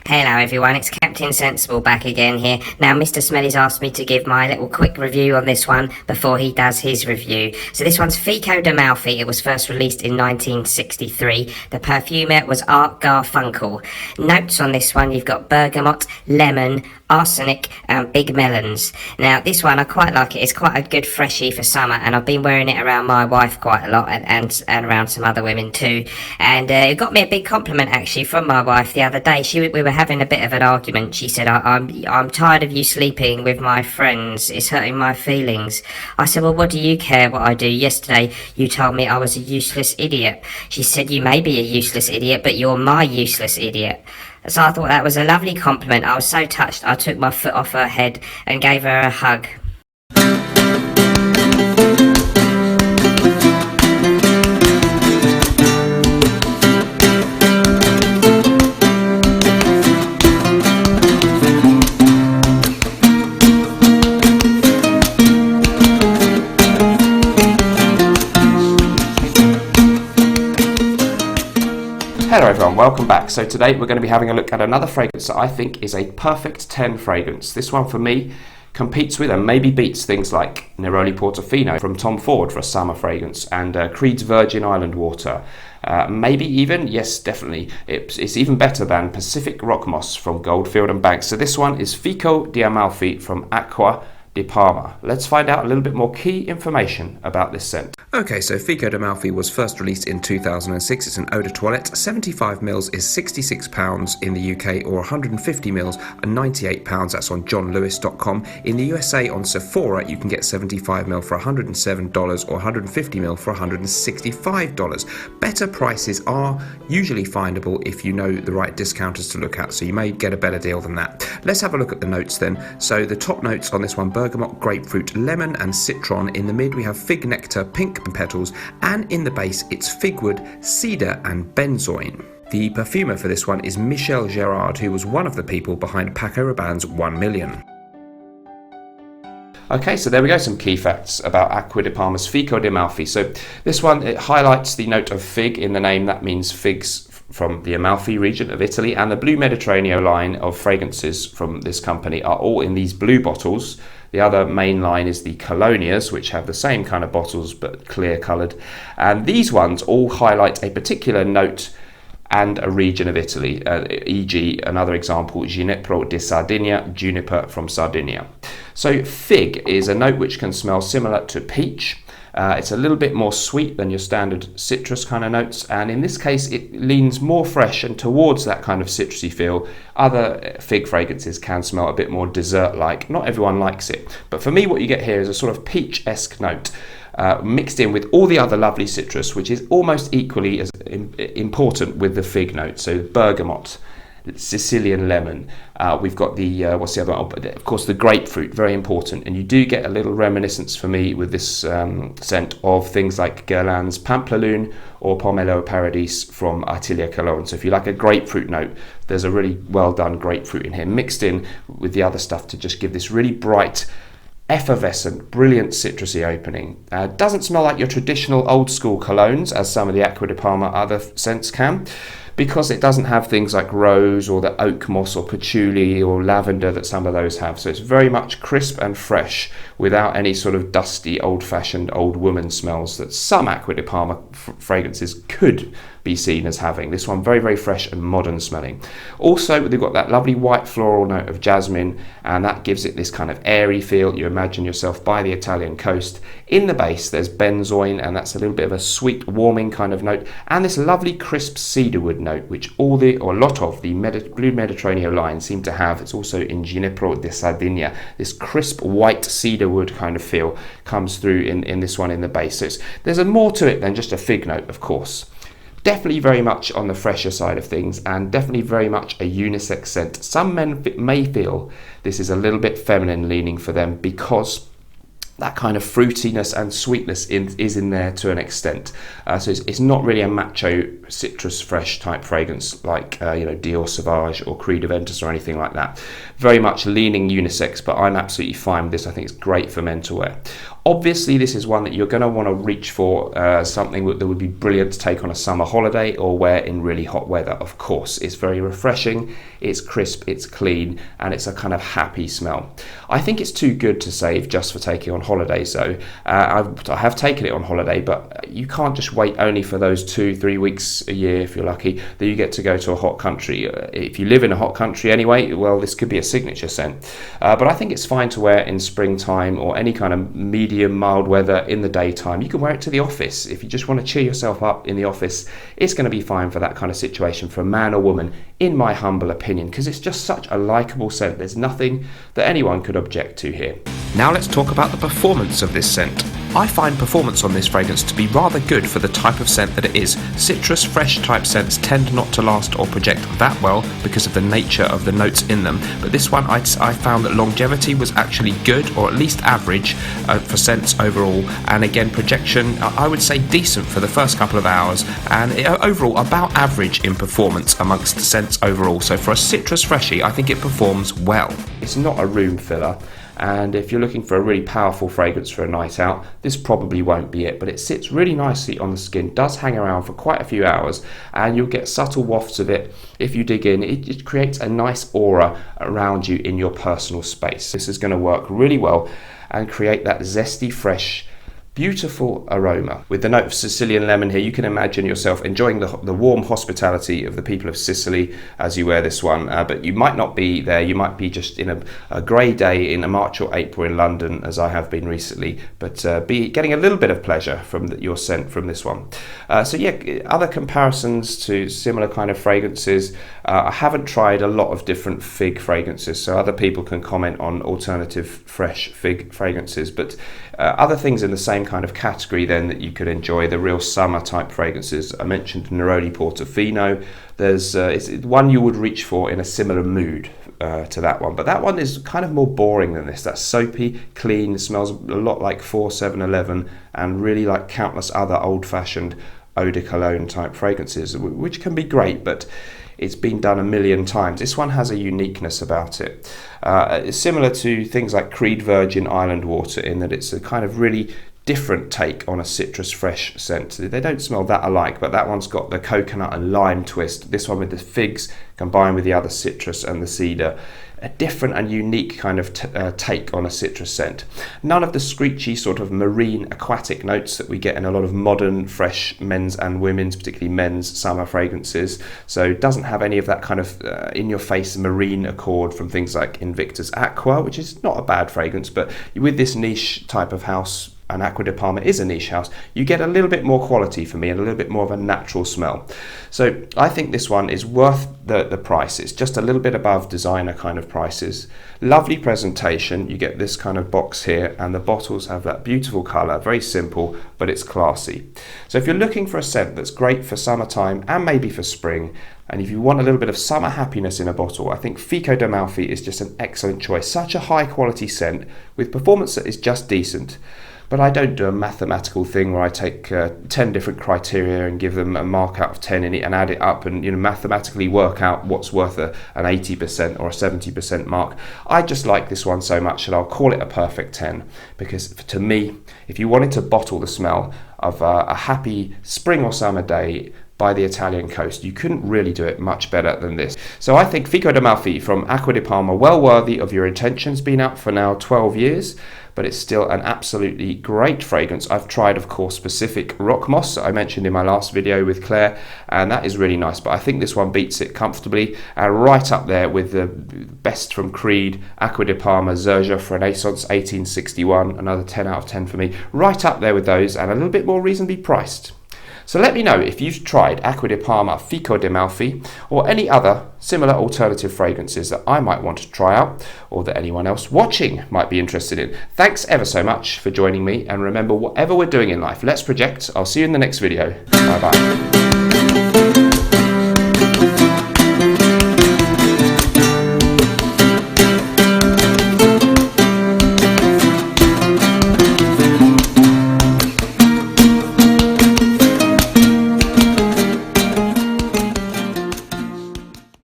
Hello everyone, it's Captain Sensible back again here. Now Mr. Smelly's asked me to give my little quick review on this one before he does his review. So this one's Fico di Amalfi. It was first released in 1963. The perfumer was Art Garfunkel. Notes on this one, you've got bergamot, lemon, arsenic and big melons. Now this one I quite like it. It's quite a good freshie for summer, and I've been wearing it around my wife quite a lot and around some other women too. And it got me a big compliment actually from my wife the other day. We were having a bit of an argument. She said, I'm tired of you sleeping with my friends. It's hurting my feelings. I said, well, what do you care what I do? Yesterday you told me I was a useless idiot. She said, you may be a useless idiot, but you're my useless idiot. So I thought that was a lovely compliment. I was so touched, I took my foot off her head and gave her a hug. Hello everyone, welcome back. So today we're going to be having a look at another fragrance that I think is a perfect 10 fragrance. This one for me competes with and maybe beats things like Neroli Portofino from Tom Ford for a summer fragrance, and Creed's Virgin Island Water. Maybe even, yes, definitely, it's even better than Pacific Rock Moss from Goldfield and Banks. So this one is Fico di Amalfi from Acqua di Parma. Let's find out a little bit more key information about this scent. Okay, so Fico di Amalfi was first released in 2006. It's an eau de toilette. 75 mils is £66 in the UK, or 150 mils and £98. That's on johnlewis.com. In the USA on Sephora, you can get 75 mil for $107 or 150 mil for $165. Better prices are usually findable if you know the right discounters to look at, so you may get a better deal than that. Let's have a look at the notes then. So the top notes on this one: bergamot, grapefruit, lemon and citron. In the mid we have fig nectar, pink petals, and in the base it's figwood, cedar and benzoin. The perfumer for this one is Michel Gerard, who was one of the people behind Paco Rabanne's 1 Million. Okay, so there we go, some key facts about Acqua di Parma's Fico di Amalfi. So this one, it highlights the note of fig in the name. That means figs from the Amalfi region of Italy, and the Blue Mediterraneo line of fragrances from this company are all in these blue bottles. The other main line is the Colonias, which have the same kind of bottles but clear coloured, and these ones all highlight a particular note and a region of Italy, e.g. another example, Ginepro di Sardinia, juniper from Sardinia. So fig is a note which can smell similar to peach. It's a little bit more sweet than your standard citrus kind of notes, and in this case it leans more fresh and towards that kind of citrusy feel. Other fig fragrances can smell a bit more dessert-like. Not everyone likes it, but for me what you get here is a sort of peach-esque note mixed in with all the other lovely citrus, which is almost equally as important with the fig note. So bergamot, Sicilian lemon, we've got the what's the other one? Of course the grapefruit, very important, and you do get a little reminiscence for me with this scent of things like Guerlain's Pamplalune or Pomelo Paradis from Atelier Cologne. So if you like a grapefruit note, there's a really well done grapefruit in here mixed in with the other stuff to just give this really bright, effervescent, brilliant citrusy opening. Doesn't smell like your traditional old school colognes as some of the Acqua di Parma other scents can, because it doesn't have things like rose or the oak moss or patchouli or lavender that some of those have. So it's very much crisp and fresh without any sort of dusty, old-fashioned, old woman smells that some Acqua di Parma fragrances could be seen as having. This one very, very fresh and modern smelling. Also, they've got that lovely white floral note of jasmine, and that gives it this kind of airy feel. You imagine yourself by the Italian coast. In the base, there's benzoin, and that's a little bit of a sweet, warming kind of note, and this lovely crisp cedarwood note, which a lot of the Blue Mediterraneo line seem to have. It's also in Ginepro di Sardinia. This crisp white cedarwood kind of feel comes through in this one in the base. So there's more to it than just a fig note, of course. Definitely very much on the fresher side of things, and definitely very much a unisex scent. Some men may feel this is a little bit feminine leaning for them because that kind of fruitiness and sweetness is in there to an extent. So it's not really a macho citrus fresh type fragrance like Dior Sauvage or Creed Aventus or anything like that. Very much leaning unisex, but I'm absolutely fine with this. I think it's great for men to wear. Obviously, this is one that you're going to want to reach for, something that would be brilliant to take on a summer holiday or wear in really hot weather, of course. It's very refreshing, it's crisp, it's clean, and it's a kind of happy smell. I think it's too good to save just for taking on holidays, though. I have taken it on holiday, but you can't just wait only for those 2-3 weeks a year, if you're lucky, that you get to go to a hot country. If you live in a hot country anyway, well, this could be a signature scent. But I think it's fine to wear in springtime or any kind of medium mild weather in the daytime. You can wear it to the office. If you just want to cheer yourself up in the office, it's going to be fine for that kind of situation for a man or woman, in my humble opinion, because it's just such a likeable scent. There's nothing that anyone could object to here. Now let's talk about the performance of this scent. I find performance on this fragrance to be rather good for the type of scent that it is. Citrus, fresh type scents tend not to last or project that well because of the nature of the notes in them, but this one I found that longevity was actually good, or at least average for scents overall, and again projection I would say decent for the first couple of hours, and overall about average in performance amongst the scents overall. So for a citrus freshie, I think it performs well. It's not a room filler, and if you're looking for a really powerful fragrance for a night out, this probably won't be it, but it sits really nicely on the skin, does hang around for quite a few hours, and you'll get subtle wafts of it. If you dig in, it creates a nice aura around you in your personal space. This is going to work really well and create that zesty, fresh, beautiful aroma. With the note of Sicilian lemon here, you can imagine yourself enjoying the warm hospitality of the people of Sicily as you wear this one, but you might not be there. You might be just in a grey day in March or April in London, as I have been recently, but be getting a little bit of pleasure from your scent from this one. So yeah, other comparisons to similar kind of fragrances. I haven't tried a lot of different fig fragrances, so other people can comment on alternative fresh fig fragrances, but other things in the same kind of category then that you could enjoy, the real summer type fragrances. I mentioned Neroli Portofino. There's it's one you would reach for in a similar mood to that one, but that one is kind of more boring than this. That's soapy, clean, smells a lot like 4711 and really like countless other old-fashioned eau de cologne type fragrances, which can be great, but it's been done a million times. This one has a uniqueness about it. It's similar to things like Creed Virgin Island Water in that it's a kind of really different take on a citrus fresh scent. They don't smell that alike, but that one's got the coconut and lime twist. This one with the figs combined with the other citrus and the cedar. A different and unique kind of take on a citrus scent. None of the screechy sort of marine aquatic notes that we get in a lot of modern fresh men's and women's, particularly men's summer fragrances. So it doesn't have any of that kind of in-your-face marine accord from things like Invictus Aqua, which is not a bad fragrance, but with this niche type of house, and Acqua di Parma is a niche house, you get a little bit more quality for me and a little bit more of a natural smell. So I think this one is worth the price. It's just a little bit above designer kind of prices. Lovely presentation. You get this kind of box here, and the bottles have that beautiful colour, very simple, but it's classy. So if you're looking for a scent that's great for summertime and maybe for spring, and if you want a little bit of summer happiness in a bottle, I think Fico di Amalfi is just an excellent choice. Such a high quality scent with performance that is just decent. But I don't do a mathematical thing where I take 10 different criteria and give them a mark out of 10 in it and add it up and mathematically work out what's worth an 80% or a 70% mark. I just like this one so much that I'll call it a perfect 10, because to me, if you wanted to bottle the smell of a happy spring or summer day by the Italian coast, you couldn't really do it much better than this. So I think Fico di Amalfi from Acqua di Parma, well worthy of your intentions. Been out for now 12 years, but it's still an absolutely great fragrance. I've tried, of course, Specific Rock Moss I mentioned in my last video with Claire, and that is really nice, but I think this one beats it comfortably, right up there with the best from Creed, Acqua di Parma, Zerja Renaissance 1861, another 10 out of 10 for me, right up there with those, and a little bit more reasonably priced. So let me know if you've tried Acqua di Parma, Fico di Amalfi, or any other similar alternative fragrances that I might want to try out, or that anyone else watching might be interested in. Thanks ever so much for joining me, and remember, whatever we're doing in life, let's project. I'll see you in the next video. Bye bye.